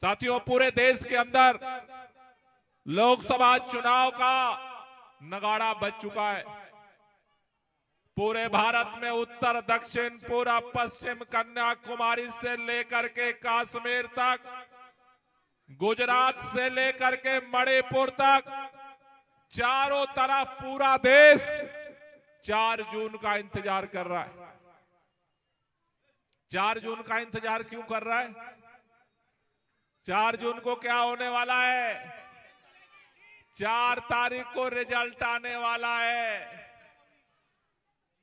साथियों, पूरे देश के अंदर लोकसभा चुनाव का नगाड़ा बज चुका है। पूरे भारत में उत्तर दक्षिण पूर्व पश्चिम कन्याकुमारी से लेकर के कश्मीर तक, गुजरात से लेकर के मणिपुर तक, चारों तरफ पूरा देश 4 जून का इंतजार कर रहा है। 4 जून का इंतजार क्यों कर रहा है? 4 जून को क्या होने वाला है? 4 तारीख को रिजल्ट आने वाला है।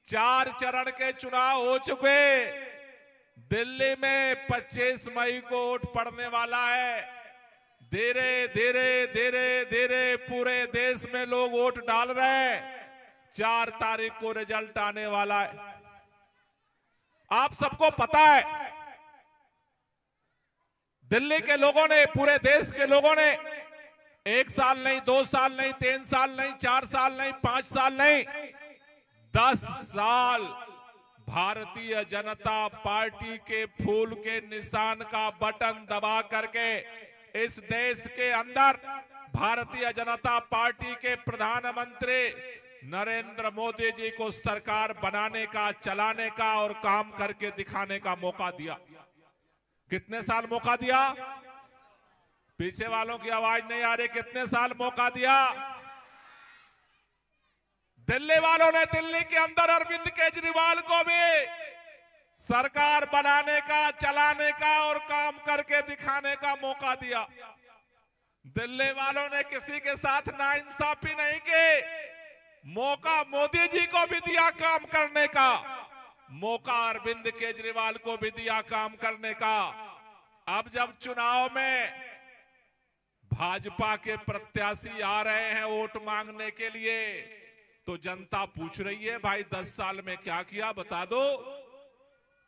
4 चरण के चुनाव हो चुके। दिल्ली में 25 मई को वोट पड़ने वाला है। धीरे धीरे धीरे धीरे पूरे देश में लोग वोट डाल रहे हैं। 4 तारीख को रिजल्ट आने वाला है। आप सबको पता है, दिल्ली के लोगों ने, पूरे देश के लोगों ने 1 साल नहीं, 2 साल नहीं, 3 साल नहीं, 4 साल नहीं, 5 साल नहीं, 10 साल भारतीय जनता पार्टी के फूल के निशान का बटन दबा करके इस देश के अंदर भारतीय जनता पार्टी के प्रधानमंत्री नरेंद्र मोदी जी को सरकार बनाने का, चलाने का और काम करके दिखाने का मौका दिया। कितने साल मौका दिया? पीछे वालों की आवाज नहीं आ रही। कितने साल मौका दिया? दिल्ली वालों ने दिल्ली के अंदर अरविंद केजरीवाल को भी सरकार बनाने का, चलाने का और काम करके दिखाने का मौका दिया। दिल्ली वालों ने किसी के साथ नाइंसाफी नहीं की। मौका मोदी जी को भी दिया काम करने का, मौका अरविंद केजरीवाल को भी दिया काम करने का। अब जब चुनाव में भाजपा के प्रत्याशी आ रहे हैं वोट मांगने के लिए, तो जनता पूछ रही है, भाई 10 साल में क्या किया बता दो।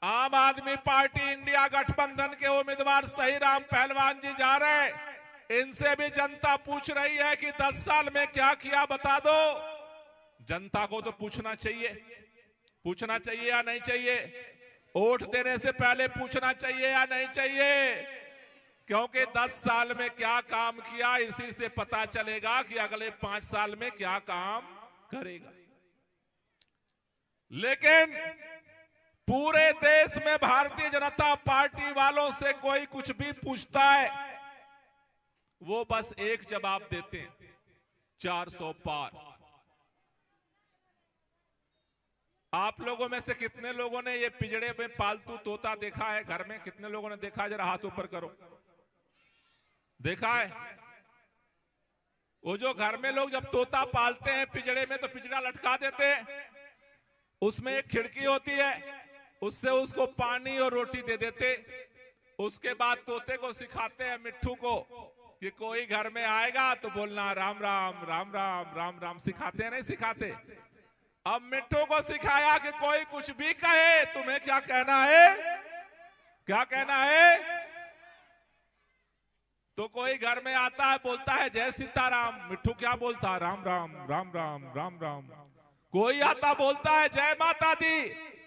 आम आदमी पार्टी इंडिया गठबंधन के उम्मीदवार सही राम पहलवान जी जा रहे हैं। इनसे भी जनता पूछ रही है कि 10 साल में क्या किया बता दो। जनता को तो पूछना चाहिए। पूछना चाहिए या नहीं चाहिए? वोट देने से पहले पूछना चाहिए या नहीं चाहिए? क्योंकि 10 साल में क्या काम किया, इसी से पता चलेगा कि अगले 5 साल में क्या काम करेगा। लेकिन पूरे देश में भारतीय जनता पार्टी वालों से कोई कुछ भी पूछता है, वो बस एक जवाब देते हैं, 400 पार। आप लोगों में से कितने लोगों ने ये पिंजड़े में पालतू तोता देखा है? घर में कितने लोगों ने देखा? जरा हाथ ऊपर करो। देखा है? वो जो घर में लोग जब तोता पालते हैं पिंजड़े में, तो पिंजड़ा लटका देते हैं, उसमें एक खिड़की होती है, उससे उसको पानी और रोटी दे देते। उसके बाद तोते को सिखाते हैं, मिट्ठू को, कि कोई घर में आएगा तो बोलना राम राम राम राम राम राम। सिखाते हैं नहीं सिखाते? अब मिट्ठू को सिखाया कि कोई कुछ भी कहे, तुम्हें क्या कहना है? क्या कहना है? तो कोई घर में आता है, बोलता है जय सीताराम। मिट्ठू क्या बोलता? राम राम राम राम राम राम। कोई आता बोलता है जय माता दी।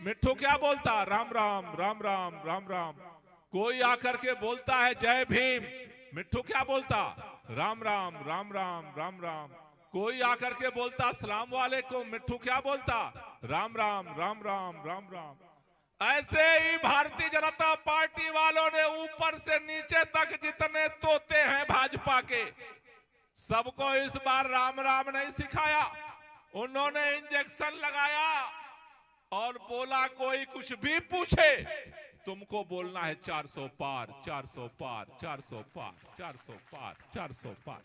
मिट्ठू क्या बोलता? राम राम राम राम राम राम। कोई आकर के बोलता है जय भीम। मिट्ठू क्या बोलता? राम राम राम राम राम राम। कोई आकर के बोलता अस्सलाम वालेकुम। मिट्ठू क्या बोलता? राम राम राम राम राम राम। ऐसे ही भारतीय जनता पार्टी वालों ने ऊपर से नीचे तक जितने तोते हैं भाजपा के, सबको इस बार राम राम नहीं सिखाया। उन्होंने इंजेक्शन लगाया और बोला कोई कुछ भी पूछे तुमको बोलना है 400 पार, 400 पार, 400 पार, 400 पार, 400 पार।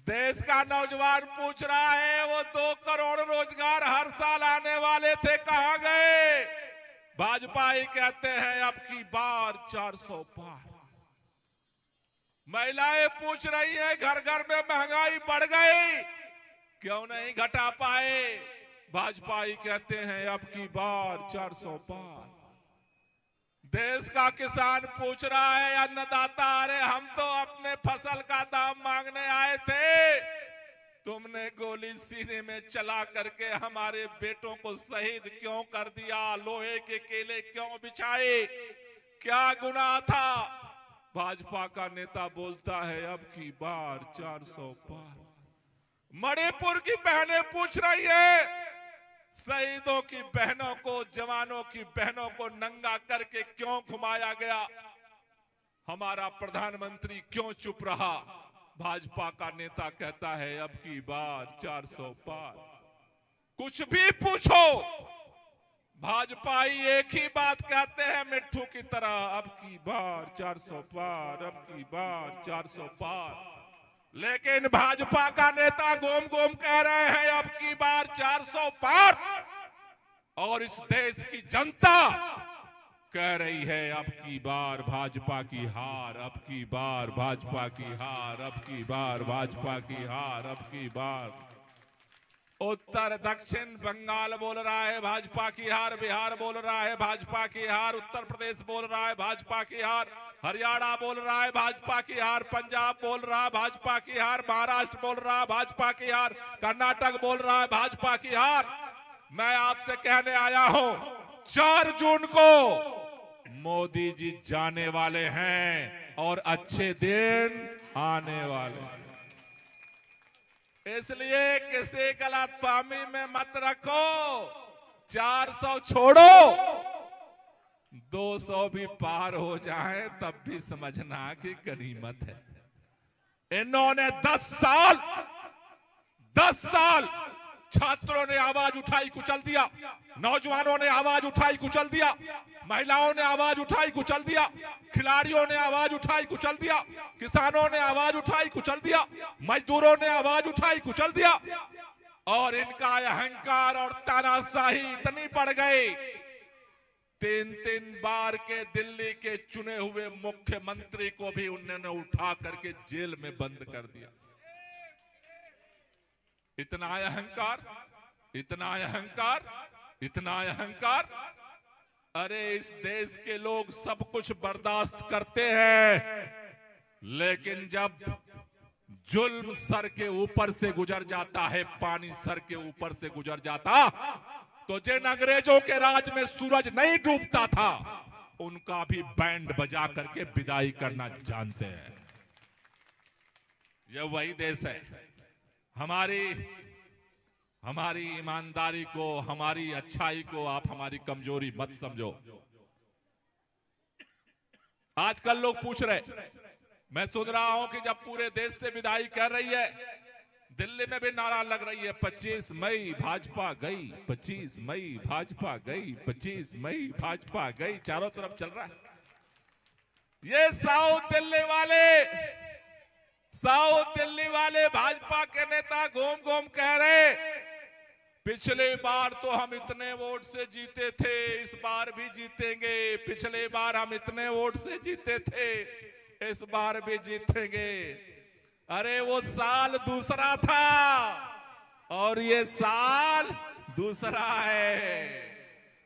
देश का नौजवान पूछ रहा है, वो 2 करोड़ रोजगार हर साल आने वाले थे, कहां गए? भाजपा ही कहते हैं अब की बार 400 पार। महिलाएं पूछ रही हैं, घर घर में महंगाई बढ़ गई, क्यों नहीं घटा पाए? भाजपा ही कहते हैं अब की बार 400 पार। देश का किसान पूछ रहा है, अन्नदाता, अरे हम तो अपने फसल का दाम मांगने आए थे, तुमने गोली सीने में चला करके हमारे बेटों को शहीद क्यों कर दिया? लोहे के केले क्यों बिछाए? क्या गुनाह था? भाजपा का नेता बोलता है अब की बार 400 पार। मणिपुर की बहनें पूछ रही है शहीदों की बहनों को, जवानों की बहनों को नंगा करके क्यों घुमाया गया, हमारा प्रधानमंत्री क्यों चुप रहा। भाजपा का नेता कहता है अब की बार 400 पार। कुछ भी पूछो भाजपाई एक ही बात कहते हैं मिट्ठू की तरह, अब की बार 400 पार, अब की बार 400 पार। लेकिन भाजपा का नेता गोम गोम कह रहे हैं अब की बार 400 पार, और इस देश की जनता कह रही है अब की बार भाजपा की हार, अब की बार भाजपा की हार, अब की बार भाजपा की हार, अब की बार। उत्तर दक्षिण बंगाल बोल रहा है भाजपा की हार, बिहार बोल रहा है भाजपा की हार, उत्तर प्रदेश बोल रहा है भाजपा की हार, हरियाणा बोल रहा है भाजपा की हार, पंजाब बोल रहा है भाजपा की हार, महाराष्ट्र बोल रहा है भाजपा की हार, कर्नाटक बोल रहा है भाजपा की हार। मैं आपसे कहने आया हूं 4 जून को मोदी जी जाने वाले हैं और अच्छे दिन आने वाले हैं, इसलिए किसी गलतफहमी में मत रखो। 400 छोड़ो, 200 भी पार हो जाए तब भी समझना कि गनीमत है। इन्होंने 10 साल छात्रों ने आवाज उठाई कुचल दिया, नौजवानों ने आवाज उठाई कुचल दिया, महिलाओं ने आवाज उठाई कुचल दिया, खिलाड़ियों ने आवाज उठाई कुचल दिया, किसानों ने आवाज उठाई कुचल दिया, मजदूरों ने आवाज उठाई कुचल दिया। और इनका अहंकार और तानाशाही इतनी बढ़ गई, 3 बार के दिल्ली के चुने हुए मुख्यमंत्री को भी उन्होंने उठा करके जेल में बंद कर दिया। इतना अहंकार, इतना अहंकार, इतना अहंकार। अरे इस देश के लोग सब कुछ बर्दाश्त करते हैं, लेकिन जब जुल्म सर के ऊपर से गुजर जाता है, पानी सर के ऊपर से गुजर जाता, तो जिन अंग्रेजों के राज में सूरज नहीं डूबता था उनका भी बैंड बजा करके विदाई करना जानते हैं। यह वही देश है। हमारी ईमानदारी को, हमारी अच्छाई को आप हमारी कमजोरी मत समझो। आजकल लोग पूछ रहे, मैं सुन रहा हूं कि जब पूरे देश से विदाई कर रही है, दिल्ली में भी नारा लग रही है 25 मई भाजपा गई, 25 मई भाजपा गई, 25 मई भाजपा गई, चारों तरफ चल रहा है। ये साउथ दिल्ली वाले भाजपा के नेता घूम घूम कह रहे पिछले बार तो हम इतने वोट से जीते थे, इस बार भी जीतेंगे, पिछले बार हम इतने वोट से जीते थे, इस बार भी जीतेंगे। अरे वो साल दूसरा था और ये साल दूसरा है।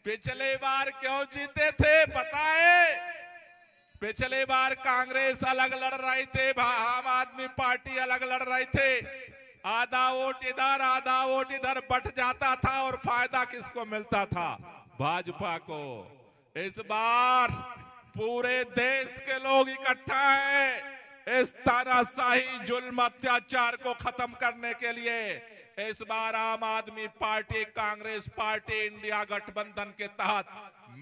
पिछले बार क्यों जीते थे पता है? पिछले बार कांग्रेस अलग लड़ रही थे, आम आदमी पार्टी अलग लड़ रही थे, आधा वोट इधर आधा वोट इधर बट जाता था और फायदा किसको मिलता था? भाजपा को। इस बार पूरे देश के लोग इकट्ठा हैं इस तानाशाही जुल्म अत्याचार को खत्म करने के लिए। इस बार आम आदमी पार्टी, कांग्रेस पार्टी इंडिया गठबंधन के तहत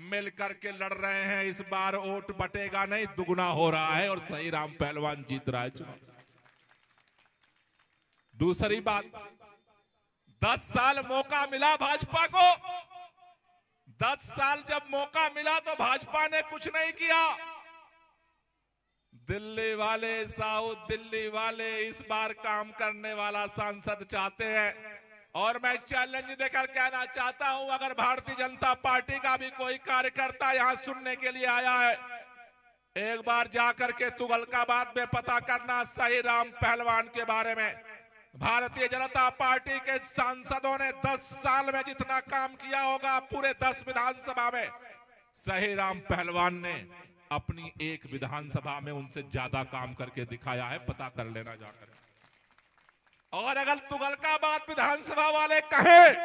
मिलकर के लड़ रहे हैं। इस बार वोट बटेगा नहीं, दुगुना हो रहा है और सही राम पहलवान जीत रहा है चुनाव। दूसरी बात, 10 साल मौका मिला भाजपा को, 10 साल जब मौका मिला तो भाजपा ने कुछ नहीं किया। दिल्ली वाले, साउथ दिल्ली वाले इस बार काम करने वाला सांसद चाहते हैं। और मैं चैलेंज देकर कहना चाहता हूं, अगर भारतीय जनता पार्टी का भी कोई कार्यकर्ता यहां सुनने के लिए आया है, एक बार जाकर के तुगलकाबाद में पता करना सही राम पहलवान के बारे में। भारतीय जनता पार्टी के सांसदों ने 10 साल में जितना काम किया होगा पूरे 10 विधानसभा में, सही राम पहलवान ने अपनी एक विधानसभा में उनसे ज्यादा काम करके दिखाया है। पता कर लेना जाकर। और अगर तुगलकाबाद विधानसभा वाले कहें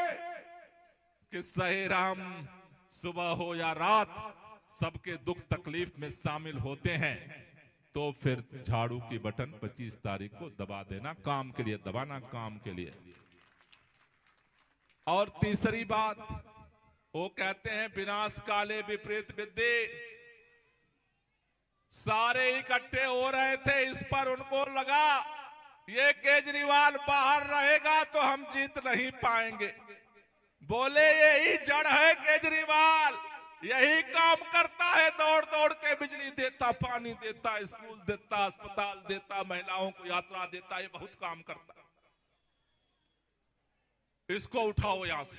कि सही राम सुबह हो या रात सबके दुख तकलीफ में शामिल होते हैं, तो फिर झाड़ू की बटन 25 तारीख को दबा देना, काम के लिए दबाना, काम के लिए। और तीसरी बात, वो कहते हैं विनाश काले विपरीत विद्ये, सारे इकट्ठे हो रहे थे, इस पर उनको लगा ये केजरीवाल बाहर रहेगा तो हम जीत नहीं पाएंगे। बोले यही जड़ है केजरीवाल, यही काम करता है, दौड़ दौड़ के बिजली देता, पानी देता, स्कूल देता, अस्पताल देता, महिलाओं को यात्रा देता, ये बहुत काम करता है। इसको उठाओ यहां से,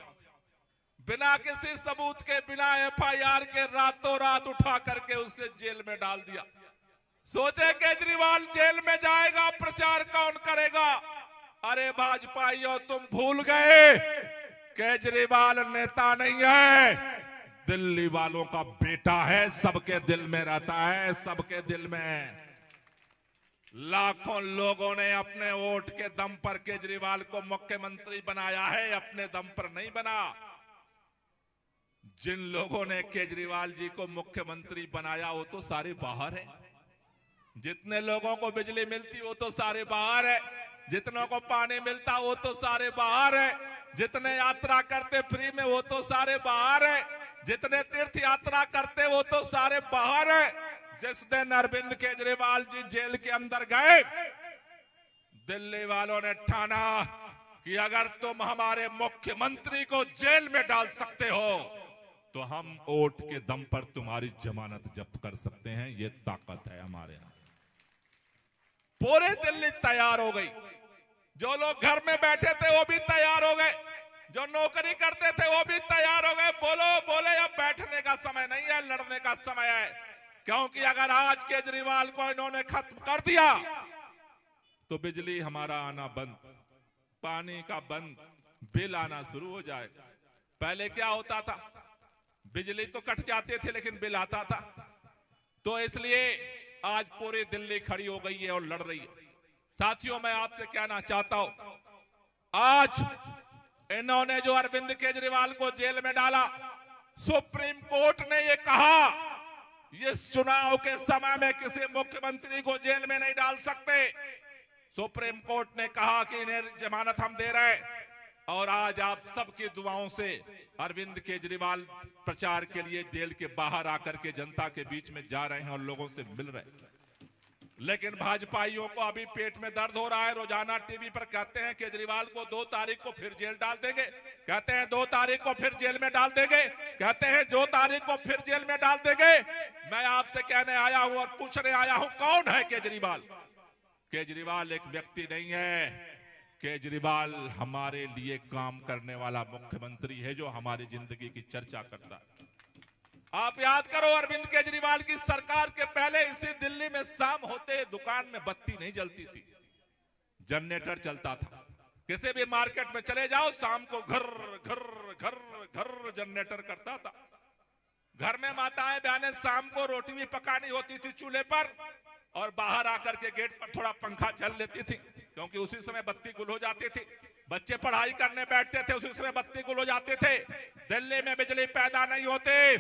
बिना किसी सबूत के, बिना एफआईआर के रातों रात उठा करके उसे जेल में डाल दिया। सोचे केजरीवाल जेल में जाएगा, प्रचार कौन करेगा? अरे भाजपाइयों, तुम भूल गए केजरीवाल नेता नहीं है, दिल्ली वालों का बेटा है, सबके दिल में रहता है, सबके दिल में। लाखों लोगों ने अपने वोट के दम पर केजरीवाल को मुख्यमंत्री बनाया है, अपने दम पर नहीं बना। जिन लोगों ने केजरीवाल जी को मुख्यमंत्री बनाया वो तो सारे बाहर हैं। जितने लोगों को बिजली मिलती वो तो सारे बाहर है, जितनों को पानी मिलता वो तो सारे बाहर है, जितने यात्रा करते फ्री में वो तो सारे बाहर है, जितने तीर्थ यात्रा करते वो तो सारे बाहर है। जिस दिन अरविंद केजरीवाल जी जेल के अंदर गए, दिल्ली वालों ने ठाना कि अगर तुम हमारे मुख्यमंत्री को जेल में डाल सकते हो तो हम वोट के दम पर तुम्हारी जमानत जब्त कर सकते हैं, ये ताकत है हमारे यहां। पूरे दिल्ली तैयार हो गई, जो लोग घर में बैठे थे वो भी तैयार हो गए, जो नौकरी करते थे वो भी तैयार हो गए। बोले अब बैठने का समय नहीं है, लड़ने का समय है, क्योंकि अगर आज केजरीवाल को इन्होंने खत्म कर दिया तो बिजली हमारा आना बंद, पानी का बंद, बिल आना शुरू हो जाएगा। पहले क्या होता था, बिजली तो कट जाते थे लेकिन बिल आता था। तो इसलिए आज पूरी दिल्ली खड़ी हो गई है और लड़ रही है। साथियों, मैं आपसे कहना चाहता हूं, आज इन्होंने जो अरविंद केजरीवाल को जेल में डाला, सुप्रीम कोर्ट ने ये कहा इस चुनाव के समय में किसी मुख्यमंत्री को जेल में नहीं डाल सकते। सुप्रीम कोर्ट ने कहा कि इन्हें जमानत हम दे रहे हैं। और आज आप सबकी दुआओं से अरविंद केजरीवाल प्रचार के लिए जेल के बाहर आकर के जनता के बीच में जा रहे हैं और लोगों से मिल रहे हैं। लेकिन भाजपाइयों को अभी पेट में दर्द हो रहा है। रोजाना टीवी पर कहते हैं केजरीवाल को 2 तारीख को फिर जेल डाल देंगे, कहते हैं 2 तारीख को फिर जेल में डाल देंगे, कहते हैं 2 तारीख को फिर जेल में डाल देंगे। मैं आपसे कहने आया हूं और पूछने आया हूं, कौन है केजरीवाल? केजरीवाल एक व्यक्ति नहीं है, केजरीवाल हमारे लिए काम करने वाला मुख्यमंत्री है जो हमारी जिंदगी की चर्चा करता है। आप याद करो, अरविंद केजरीवाल की सरकार के पहले इसी दिल्ली में शाम होते दुकान में बत्ती नहीं जलती थी, जनरेटर चलता था। किसी भी मार्केट में चले जाओ, शाम को घर घर घर घर जनरेटर करता था। घर में माताएं बहनें शाम को रोटी भी पकानी होती थी चूल्हे पर, और बाहर आकर के गेट पर थोड़ा पंखा चल लेती थी, क्योंकि उसी समय बत्ती गुल हो जाती थी। बच्चे पढ़ाई करने बैठते थे, उसी समय बत्ती गुल हो जाते थे। दिल्ली में बिजली पैदा नहीं होती,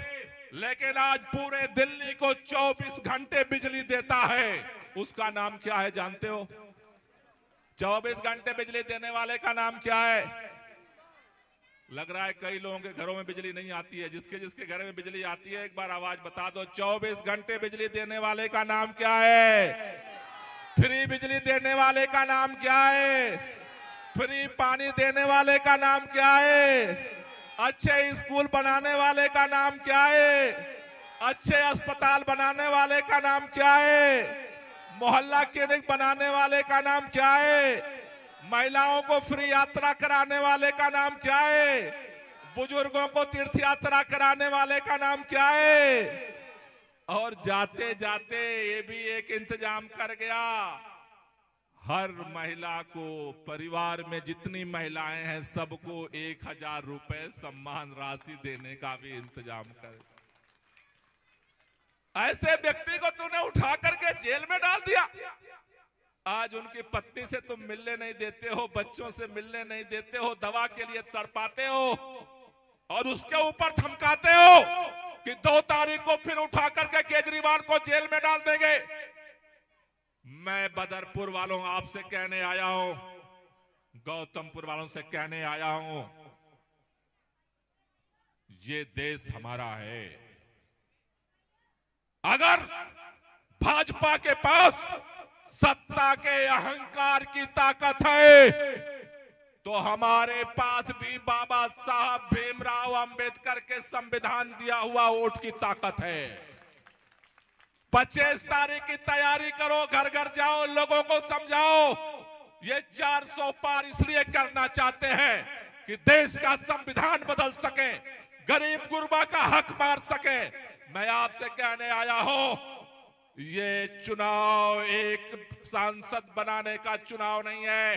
लेकिन आज पूरे दिल्ली को 24 घंटे बिजली देता है। उसका नाम क्या है जानते हो? 24 घंटे बिजली देने वाले का नाम क्या है? लग रहा है कई लोगों के घरों में बिजली नहीं आती है। जिसके जिसके घर में बिजली आती है एक बार आवाज बता दो। 24 घंटे बिजली देने वाले का नाम क्या है? फ्री बिजली देने वाले का नाम क्या है? फ्री पानी देने वाले का नाम क्या है? अच्छे स्कूल बनाने वाले का नाम क्या है? अच्छे अस्पताल बनाने वाले का नाम क्या है? मोहल्ला क्लिनिक बनाने वाले का नाम क्या है? महिलाओं को फ्री यात्रा कराने वाले का नाम क्या है? बुजुर्गों को तीर्थ यात्रा कराने वाले का नाम क्या है? और जाते जाते ये भी एक इंतजाम कर गया, हर महिला को, परिवार में जितनी महिलाएं हैं सबको 1000 रुपए सम्मान राशि देने का भी इंतजाम कर। ऐसे व्यक्ति को तूने उठा करके जेल में डाल दिया। आज उनकी पत्नी से तुम मिलने नहीं देते हो, बच्चों से मिलने नहीं देते हो, दवा के लिए तड़पाते हो और उसके ऊपर धमकाते हो कि 2 तारीख को फिर उठा करके केजरीवाल को जेल में डाल देंगे। मैं बदरपुर वालों आपसे कहने आया हूं, गौतमपुर वालों से कहने आया हूं, ये देश हमारा है। अगर भाजपा के पास सत्ता के अहंकार की ताकत है तो हमारे पास भी बाबा साहब भीमराव अंबेडकर के संविधान दिया हुआ वोट की ताकत है। 25 तारीख की तैयारी करो, घर घर जाओ, लोगों को समझाओ। ये 400 पार इसलिए करना चाहते हैं कि देश का संविधान बदल सके, गरीब गुरबा का हक मार सके। मैं आपसे कहने आया हूं, ये चुनाव एक सांसद बनाने का चुनाव नहीं है,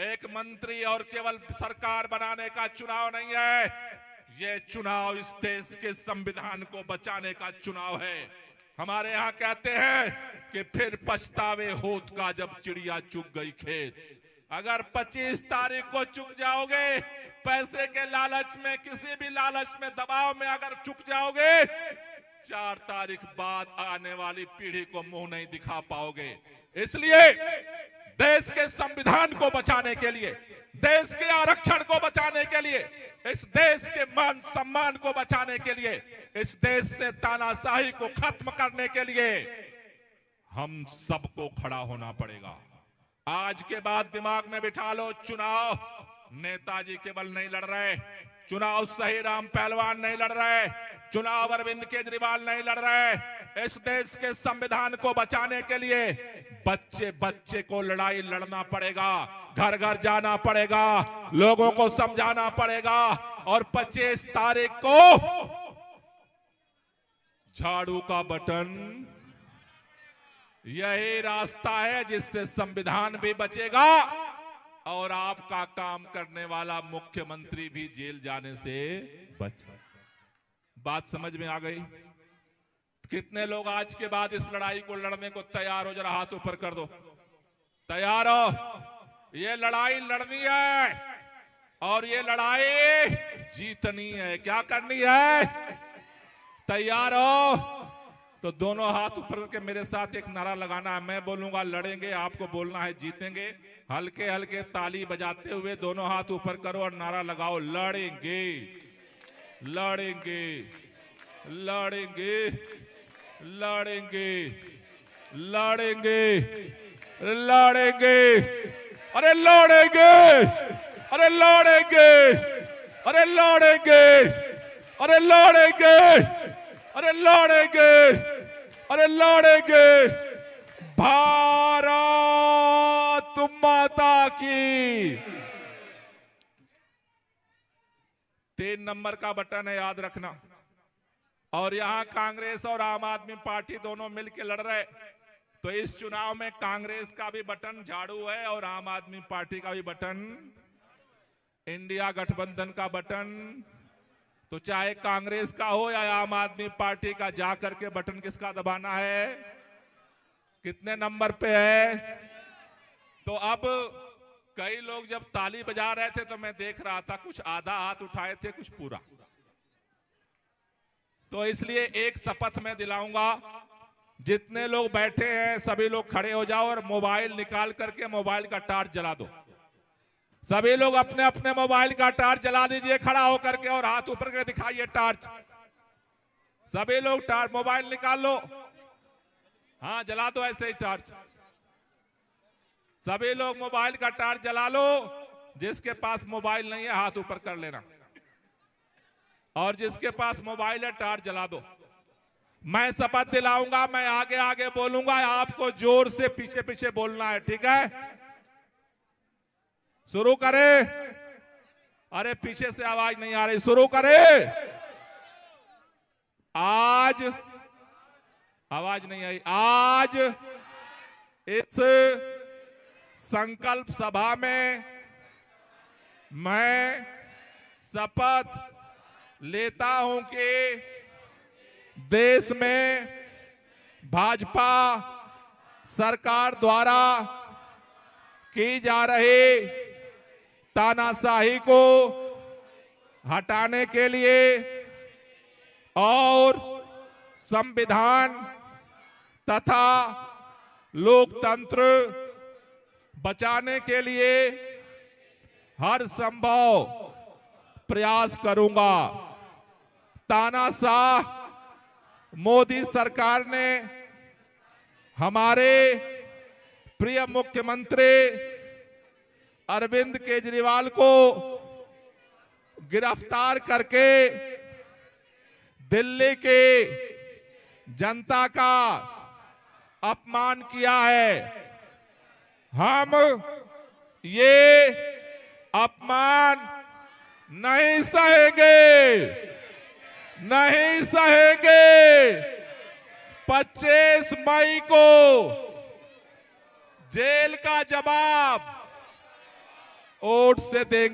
एक मंत्री और केवल सरकार बनाने का चुनाव नहीं है। ये चुनाव इस देश के संविधान को बचाने का चुनाव है। हमारे यहाँ कहते हैं कि फिर पछतावे होत का जब चिड़िया चुग गई खेत। अगर 25 तारीख को चुक जाओगे, पैसे के लालच में, किसी भी लालच में, दबाव में अगर चुक जाओगे, 4 तारीख बाद आने वाली पीढ़ी को मुंह नहीं दिखा पाओगे। इसलिए देश के संविधान को बचाने के लिए, देश के आरक्षण को बचाने के लिए, इस देश के मान सम्मान को बचाने के लिए, इस देश से तानाशाही को खत्म करने के लिए हम सबको खड़ा होना पड़ेगा। आज के बाद दिमाग में बिठा लो, चुनाव नेताजी केवल नहीं लड़ रहे, चुनाव सही राम पहलवान नहीं लड़ रहे, चुनाव अरविंद केजरीवाल नहीं लड़ रहे। इस देश के संविधान को बचाने के लिए बच्चे बच्चे को लड़ाई लड़ना पड़ेगा, घर घर जाना पड़ेगा, लोगों को समझाना पड़ेगा। और 25 तारीख को झाड़ू का बटन, यही रास्ता है जिससे संविधान भी बचेगा और आपका काम करने वाला मुख्यमंत्री भी जेल जाने से बचे। बात समझ में आ गई? कितने लोग आज के बाद इस लड़ाई को लड़ने को तैयार हो? जरा हाथ ऊपर कर दो। तैयार हो? ये लड़ाई लड़नी है और ये लड़ाई जीतनी है। क्या करनी है? तैयार हो? तो दोनों हाथ ऊपर करके मेरे साथ एक नारा लगाना है। मैं बोलूंगा लड़ेंगे, आपको बोलना है जीतेंगे। हल्के हल्के ताली बजाते हुए दोनों हाथ ऊपर करो और नारा लगाओ, लड़ेंगे, लड़ेंगे, लड़ेंगे, लड़ेंगे, लड़ेंगे, लड़ेंगे, अरे लड़ेंगे, अरे लड़ेंगे, अरे लड़ेंगे, अरे लड़ेंगे, अरे लड़ेंगे, अरे लड़ेंगे। भारत माता की। 3 नंबर का बटन है, याद रखना। और यहां कांग्रेस और आम आदमी पार्टी दोनों मिलकर लड़ रहे, तो इस चुनाव में कांग्रेस का भी बटन झाड़ू है और आम आदमी पार्टी का भी बटन, इंडिया गठबंधन का बटन। तो चाहे कांग्रेस का हो या आम आदमी पार्टी का, जाकर के बटन किसका दबाना है, कितने नंबर पे है। तो अब कई लोग जब ताली बजा रहे थे तो मैं देख रहा था, कुछ आधा हाथ उठाए थे, कुछ पूरा। तो इसलिए एक शपथ मैं दिलाऊंगा, जितने लोग बैठे हैं सभी लोग खड़े हो जाओ और मोबाइल निकाल करके मोबाइल का टार्च जला दो। सभी लोग अपने अपने मोबाइल का टार्च जला दीजिए खड़ा होकर के, और हाथ ऊपर करके दिखाइए टार्च। सभी लोग टार्च मोबाइल निकाल लो, हाँ जला दो ऐसे ही टार्च। सभी लोग मोबाइल का टार्च जला लो। जिसके पास मोबाइल नहीं है हाथ ऊपर कर लेना, और जिसके पास मोबाइल है टार्च जला दो। मैं शपथ दिलाऊंगा, मैं आगे आगे बोलूंगा, आपको जोर से पीछे पीछे बोलना है, ठीक है? शुरू करें? अरे पीछे से आवाज नहीं आ रही, शुरू करें? आज आवाज नहीं आई। आज इस संकल्प सभा में मैं शपथ लेता हूं कि देश में भाजपा सरकार द्वारा की जा रही तानाशाही को हटाने के लिए और संविधान तथा लोकतंत्र बचाने के लिए हर संभव प्रयास करूंगा। तानाशाह मोदी सरकार ने हमारे प्रिय मुख्यमंत्री अरविंद केजरीवाल को गिरफ्तार करके दिल्ली की जनता का अपमान किया है। हम ये अपमान नहीं सहेंगे, नहीं सहेंगे। 25 मई को जेल का जवाब वोट से देंगे।